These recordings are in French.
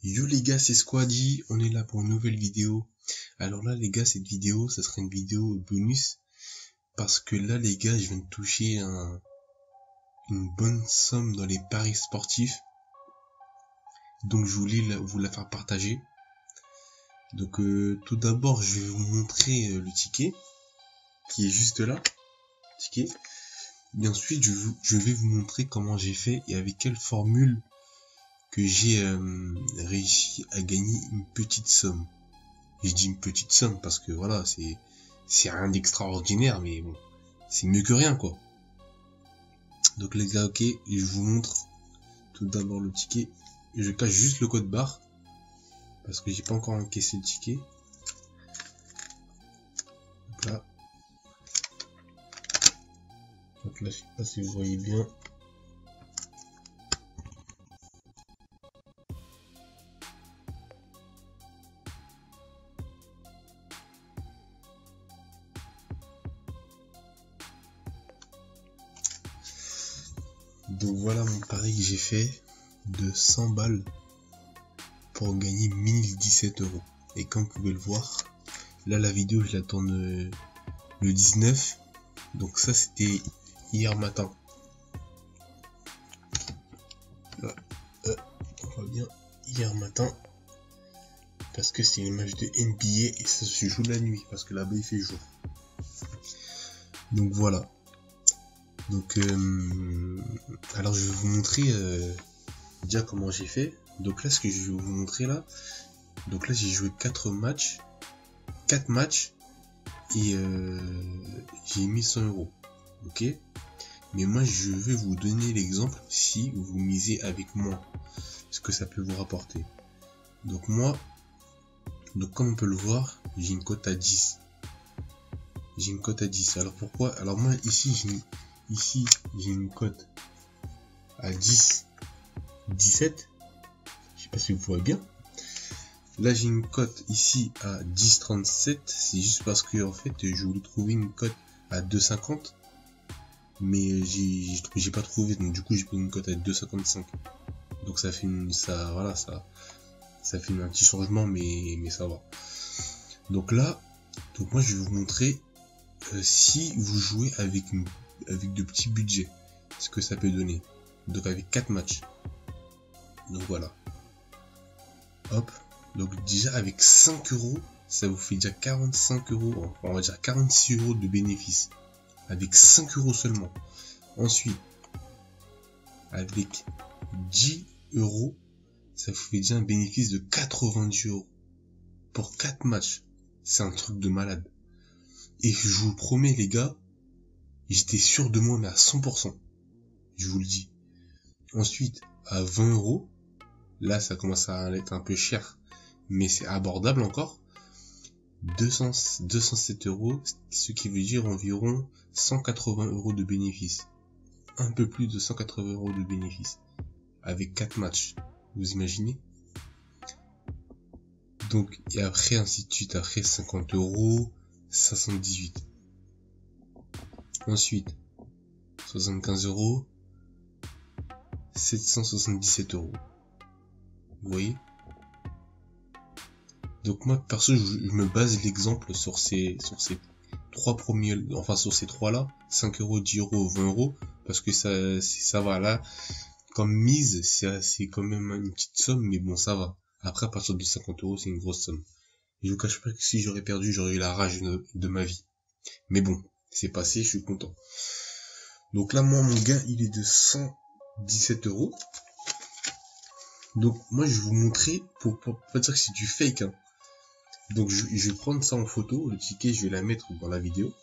Yo les gars, c'est Squaddy, on est là pour une nouvelle vidéo. Alors là les gars, cette vidéo, ça sera une vidéo bonus. Parce que là les gars, je viens de toucher une bonne somme dans les paris sportifs. Donc je voulais vous la faire partager. Donc tout d'abord, je vais vous montrer le ticket. Qui est juste là. Ticket. Et ensuite, je vais vous montrer comment j'ai fait et avec quelle formule que j'ai réussi à gagner une petite somme. Je dis une petite somme parce que voilà, c'est rien d'extraordinaire, mais bon, c'est mieux que rien quoi. Donc les gars, ok, je vous montre tout d'abord le ticket. Je cache juste le code barre parce que j'ai pas encore encaissé le ticket. Donc là, je sais pas si vous voyez bien. Donc voilà mon pari que j'ai fait de 100 balles pour gagner 1017 €. Et comme vous pouvez le voir, là la vidéo je la tourne le 19. Donc ça c'était hier matin. Là, on voit bien hier matin. Parce que c'est une match de NBA et ça se joue la nuit. Parce que là-bas il fait jour. Donc voilà. Donc alors je vais vous montrer déjà comment j'ai fait. Donc là ce que je vais vous montrer là. Donc là j'ai joué 4 matchs et j'ai mis 100 €. Ok. Mais moi je vais vous donner l'exemple si vous misez avec moi. Ce que ça peut vous rapporter. Donc moi, comme on peut le voir, j'ai une cote à 10. J'ai une cote à 10. Alors pourquoi? Alors moi ici j'ai une cote à 10, 17. Je sais pas si vous voyez bien. Là j'ai une cote ici à 10,37. C'est juste parce que en fait je voulais trouver une cote à 2,50. Mais j'ai pas trouvé. Donc du coup j'ai pris une cote à 2,55. Donc ça fait ça fait un petit changement, mais ça va. Donc là, moi je vais vous montrer si vous jouez avec de petits budgets, ce que ça peut donner. Donc avec 4 matchs. Donc voilà. Hop. Donc déjà avec 5 €, ça vous fait déjà 45 €, on va dire 46 € de bénéfice. Avec 5 € seulement. Ensuite, avec 10 €, ça vous fait déjà un bénéfice de 90 € pour 4 matchs. C'est un truc de malade. Et je vous promets les gars, j'étais sûr de moi mais à 100%. Je vous le dis. Ensuite, à 20 €, là ça commence à être un peu cher, mais c'est abordable encore. 207 €, ce qui veut dire environ 180 € de bénéfice. Un peu plus de 180 € de bénéfice. Avec 4 matchs. Vous imaginez? Donc, et après, ainsi de suite, après 50 €, 78. Ensuite, 75 €, 777 €. Vous voyez? Donc moi, perso, je me base l'exemple sur ces 3 premiers, enfin sur ces 3 là, 5 €, 10 €, 20 €, parce que ça va là. Comme mise, c'est quand même une petite somme, mais bon, ça va. Après, à partir de 50 €, c'est une grosse somme. Je vous cache pas que si j'aurais perdu, j'aurais eu la rage de ma vie. Mais bon, c'est passé, je suis content. Donc là, moi, mon gain, il est de 117 €. Donc, moi, je vais vous montrer, pour pas dire que c'est du fake, hein. Donc, je vais prendre ça en photo, le ticket, je vais la mettre dans la vidéo.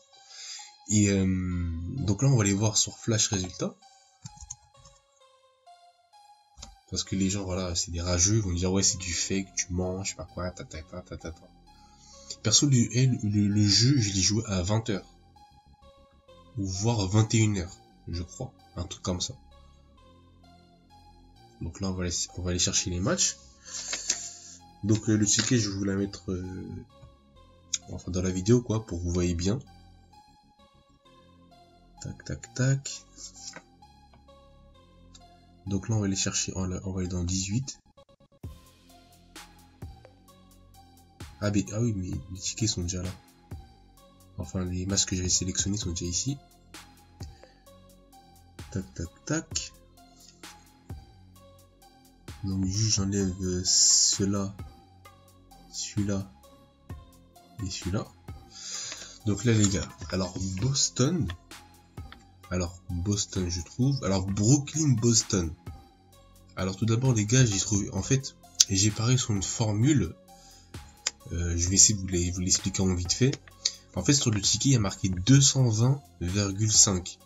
Et donc là, on va aller voir sur Flash Résultats. Parce que les gens, voilà, c'est des rageux, ils vont dire, ouais, c'est du fake, tu mens, je sais pas quoi, tatata. Perso, le jeu, je l'ai joué à 20 h. Ou voire 21 h, je crois. Un truc comme ça. Donc là, on va aller chercher les matchs. Donc le ticket, je vais vous la mettre enfin dans la vidéo, quoi, pour que vous voyez bien. Tac. Donc là, on va aller chercher, on va aller dans 18. Ah, ah oui, mais les tickets sont déjà là. Enfin, les matchs que j'avais sélectionnés sont déjà ici. Tac, tac, tac. Donc juste j'enlève cela, celui-là et celui-là. Donc là les gars, alors Boston je trouve, alors Brooklyn Boston. Alors tout d'abord les gars, j'ai trouvé, en fait j'ai paré sur une formule, je vais essayer de vous l'expliquer en vite fait. En fait sur le ticket il y a marqué 220,5.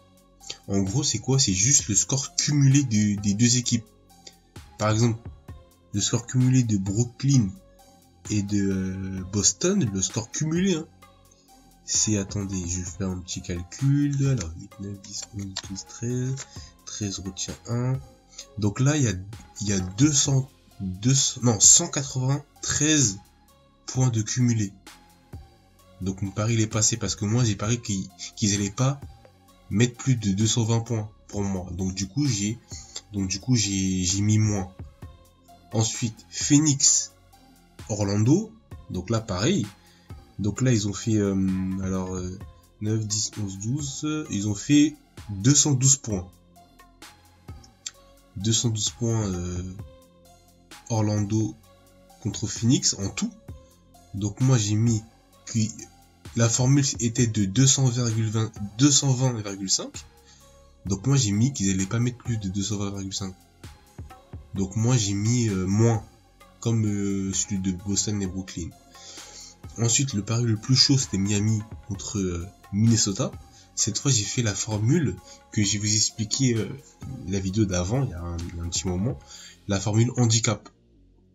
En gros c'est quoi? C'est juste le score cumulé des deux équipes. Par exemple, le score cumulé de Brooklyn et de Boston, le score cumulé, hein, c'est, attendez, je vais faire un petit calcul, alors 8, 9, 10, 11, 12, 13, 13 retient 1, donc là il y a 193 points de cumulé. Donc mon pari il est passé parce que moi j'ai parié qu'ils allaient pas mettre plus de 220 points pour moi, donc du coup j'ai mis moins. Ensuite Phoenix Orlando, donc là pareil, donc là ils ont fait 9, 10, 11, 12, ils ont fait 212 points. 212 points Orlando contre Phoenix en tout. Donc moi j'ai mis que la formule était de 220,5. Donc moi j'ai mis qu'ils allaient pas mettre plus de 220,5. Donc moi j'ai mis moins, comme celui de Boston et Brooklyn. Ensuite le pari le plus chaud c'était Miami contre Minnesota. Cette fois j'ai fait la formule que je vais vous expliquer la vidéo d'avant, il y a un petit moment, la formule handicap.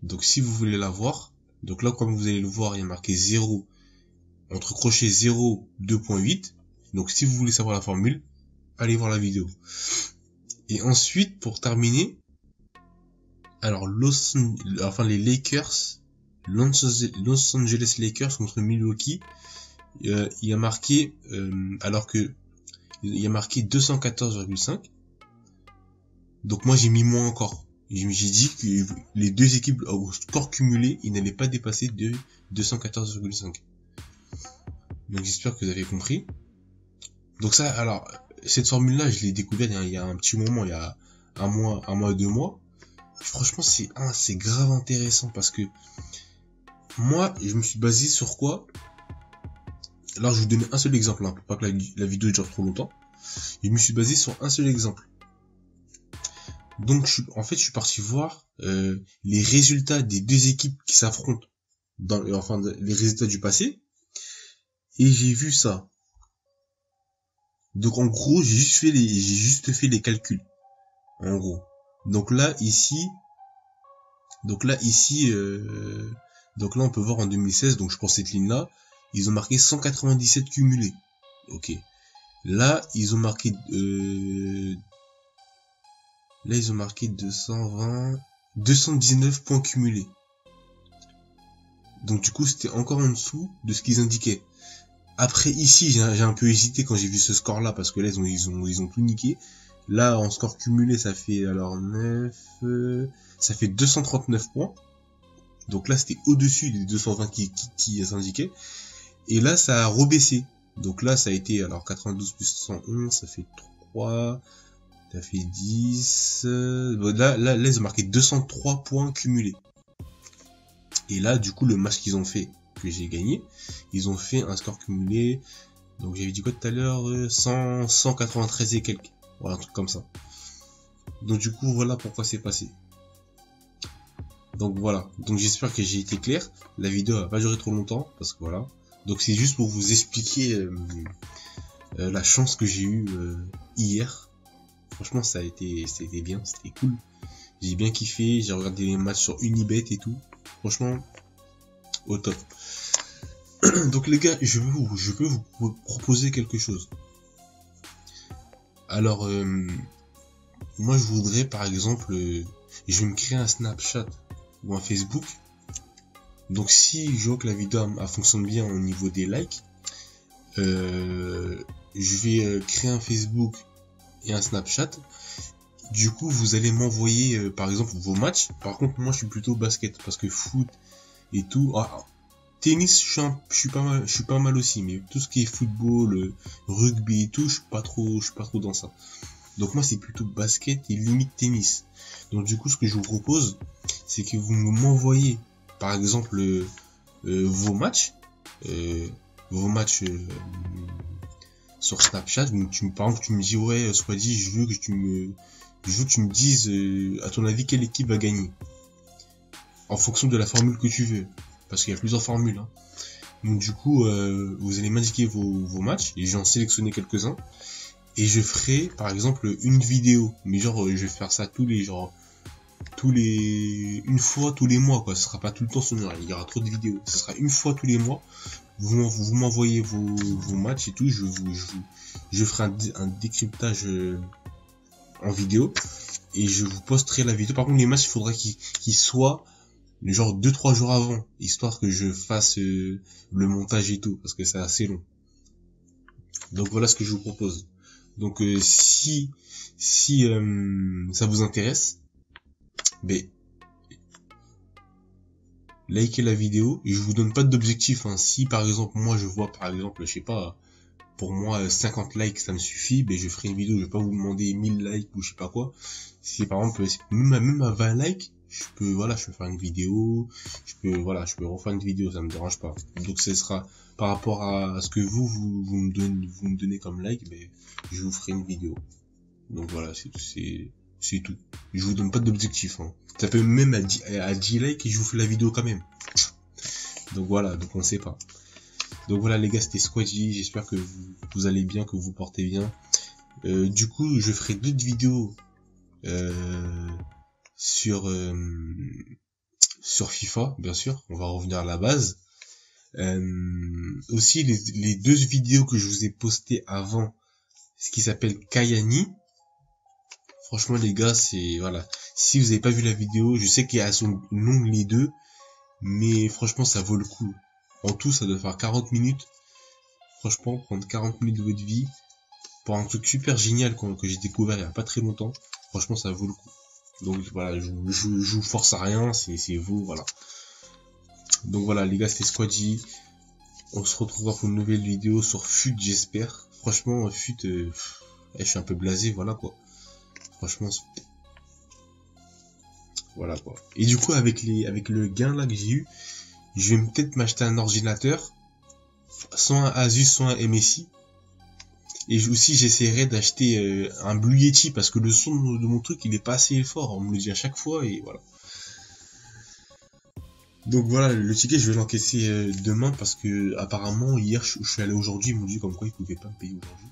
Donc si vous voulez la voir, donc là comme vous allez le voir il y a marqué 0, entre crochets 0, 2.8. Donc si vous voulez savoir la formule, allez voir la vidéo. Et ensuite pour terminer, alors les Lakers, Los Angeles Lakers contre Milwaukee, il y a marqué alors que il y a marqué 214,5. Donc moi j'ai mis moins encore. J'ai dit que les deux équipes au score cumulé, ils n'allaient pas dépasser de 214,5. Donc j'espère que vous avez compris. Donc ça, alors cette formule là je l'ai découverte il y a un petit moment, il y a un mois, 2 mois. Franchement c'est grave intéressant parce que moi je me suis basé sur quoi? Là je vais vous donner un seul exemple, hein, pour pas que la vidéo dure trop longtemps. Je me suis basé sur un seul exemple. Donc je suis parti voir les résultats des deux équipes qui s'affrontent, les résultats du passé, et j'ai vu ça. Donc en gros j'ai juste fait les calculs. En gros. Donc là ici on peut voir en 2016, donc je prends cette ligne là, ils ont marqué 197 cumulés. Ok. Là ils ont marqué 219 points cumulés. Donc du coup c'était encore en dessous de ce qu'ils indiquaient. Après ici j'ai un peu hésité quand j'ai vu ce score là parce que là ils ont tout niqué. Là en score cumulé ça fait ça fait 239 points. Donc là c'était au-dessus des 220 qui s'indiquaient. Et là ça a rebaissé. Donc là ça a été 92 plus 111 ça fait 3, ça fait 10. Là ils ont marqué 203 points cumulés. Et là du coup le match qu'ils ont fait, que j'ai gagné, ils ont fait un score cumulé, donc j'avais dit quoi tout à l'heure, 193 et quelques, voilà, un truc comme ça. Donc du coup voilà pourquoi c'est passé. Donc voilà, donc j'espère que j'ai été clair. La vidéo va pas durer trop longtemps parce que voilà, donc c'est juste pour vous expliquer la chance que j'ai eue hier. Franchement c'était bien, c'était cool, j'ai bien kiffé, j'ai regardé les matchs sur Unibet et tout, franchement au top. Donc les gars, je peux vous proposer quelque chose. Alors moi je voudrais par exemple, je vais me créer un Snapchat ou un Facebook. Donc si je vois que la vidéo fonctionne bien au niveau des likes, je vais créer un Facebook et un Snapchat. Du coup vous allez m'envoyer par exemple vos matchs. Par contre moi je suis plutôt basket parce que foot et tout, tennis, je suis pas mal aussi, mais tout ce qui est football, rugby et tout, je suis pas trop dans ça. Donc moi c'est plutôt basket et limite tennis. Donc du coup ce que je vous propose, c'est que vous m'envoyez par exemple vos matchs sur Snapchat. Par exemple tu me dis ouais Squaddy, je veux que tu me dises à ton avis quelle équipe va gagner. En fonction de la formule que tu veux. Parce qu'il y a plusieurs formules. Hein. Donc du coup, vous allez m'indiquer vos matchs. Et je vais en sélectionner quelques-uns. Et je ferai, par exemple, une vidéo. Mais genre, je vais faire ça une fois tous les mois, quoi. Ce sera pas tout le temps sur il y aura trop de vidéos. Ce sera une fois tous les mois. Vous m'envoyez vos matchs et tout. Je ferai un décryptage en vidéo. Et je vous posterai la vidéo. Par contre, les matchs, il faudra qu'ils soient genre 2-3 jours avant, histoire que je fasse le montage et tout, parce que c'est assez long. Donc voilà ce que je vous propose. Donc si ça vous intéresse, ben likez la vidéo, et je vous donne pas d'objectif. Hein. Si par exemple moi je vois par exemple, je sais pas, pour moi 50 likes ça me suffit, ben je ferai une vidéo. Je vais pas vous demander 1000 likes ou je sais pas quoi. Si par exemple même à 20 likes, je peux faire une vidéo, je peux refaire une vidéo, ça me dérange pas. Donc ce sera par rapport à ce que vous me donnez comme like, mais je vous ferai une vidéo. Donc voilà, c'est tout. Je vous donne pas d'objectif. Hein. Ça peut même à 10 likes et je vous fais la vidéo quand même. Donc voilà, donc on sait pas. Donc voilà les gars, c'était Squaddy, j'espère que vous allez bien, que vous vous portez bien. Du coup, je ferai d'autres vidéos sur FIFA, bien sûr, on va revenir à la base. Aussi les deux vidéos que je vous ai postées avant, ce qui s'appelle Kayani. Franchement les gars, c'est voilà. Si vous avez pas vu la vidéo, je sais qu'elles sont longues les deux, mais franchement ça vaut le coup. En tout, ça doit faire 40 minutes. Franchement, prendre 40 minutes de votre vie pour un truc super génial que j'ai découvert il y a pas très longtemps. Franchement, ça vaut le coup. Donc voilà, je vous force à rien, c'est vous, voilà. Donc voilà les gars, c'était Squaddy. On se retrouvera pour une nouvelle vidéo sur FUT, j'espère. Franchement, FUT, je suis un peu blasé, voilà quoi. Franchement, voilà quoi. Et du coup, avec le gain là que j'ai eu, je vais peut-être m'acheter un ordinateur, soit un Asus, soit un MSI. Et aussi j'essaierai d'acheter un Blue Yeti, parce que le son de mon truc il est pas assez fort, on me le dit à chaque fois, et voilà. Donc voilà, le ticket je vais l'encaisser demain, parce que apparemment hier je suis allé aujourd'hui, ils m'ont dit comme quoi ils pouvaient pas me payer aujourd'hui.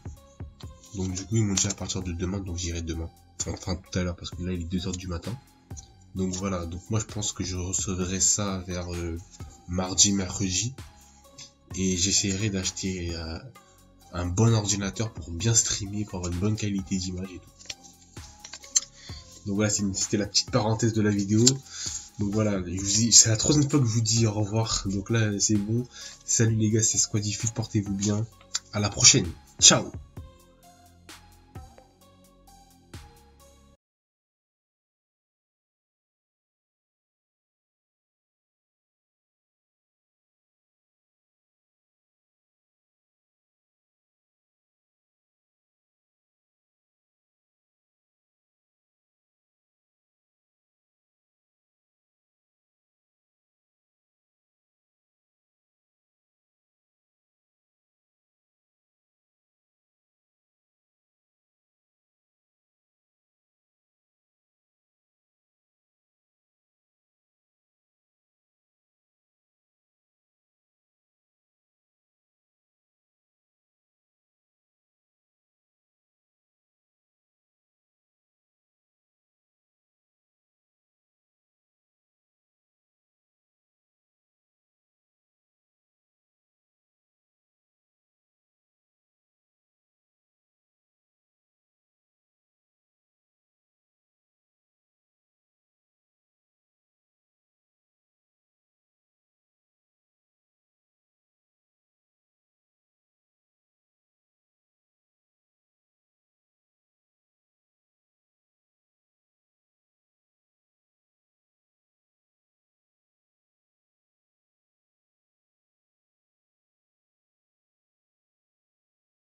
Donc du coup ils m'ont dit à partir de demain, donc j'irai demain. Enfin tout à l'heure, parce que là il est 2h du matin. Donc voilà, donc moi je pense que je recevrai ça vers mardi, mercredi. Et j'essaierai d'acheter un bon ordinateur pour bien streamer, pour avoir une bonne qualité d'image et tout. Donc voilà, c'était la petite parenthèse de la vidéo. Donc voilà, c'est la troisième fois que je vous dis au revoir. Donc là, c'est bon. Salut les gars, c'est Squaddy FUT, portez-vous bien. À la prochaine. Ciao.